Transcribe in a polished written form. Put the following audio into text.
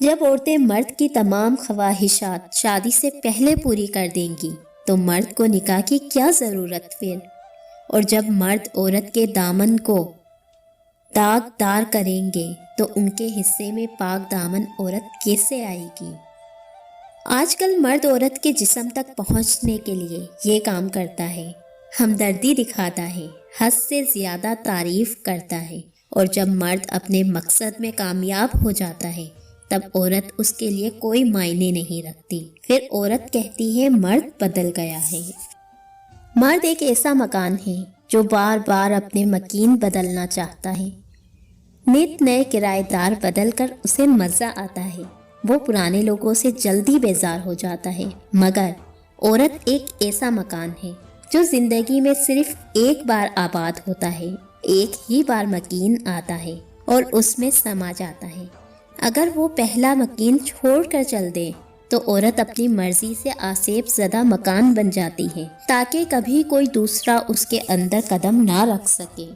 جب عورتیں مرد کی تمام خواہشات شادی سے پہلے پوری کر دیں گی تو مرد کو نکاح کی کیا ضرورت پھر؟ اور جب مرد عورت کے دامن کو داغدار کریں گے تو ان کے حصے میں پاک دامن عورت کیسے آئے گی؟ آج کل مرد عورت کے جسم تک پہنچنے کے لیے یہ کام کرتا ہے، ہمدردی دکھاتا ہے، حد سے زیادہ تعریف کرتا ہے، اور جب مرد اپنے مقصد میں کامیاب ہو جاتا ہے تب عورت اس کے لیے کوئی معنی نہیں رکھتی۔ پھر عورت کہتی ہے مرد بدل گیا ہے۔ مرد ایک ایسا مکان ہے جو بار بار اپنے مکین بدلنا چاہتا ہے۔ نت نئے کرایہ دار بدل کر اسے مزہ آتا ہے۔ وہ پرانے لوگوں سے جلدی بیزار ہو جاتا ہے، مگر عورت ایک ایسا مکان ہے جو زندگی میں صرف ایک بار آباد ہوتا ہے، ایک ہی بار مکین آتا ہے اور اس میں سما جاتا ہے۔ اگر وہ پہلا مکین چھوڑ کر چل دے تو عورت اپنی مرضی سے آسیب زدہ مکان بن جاتی ہے تاکہ کبھی کوئی دوسرا اس کے اندر قدم نہ رکھ سکے۔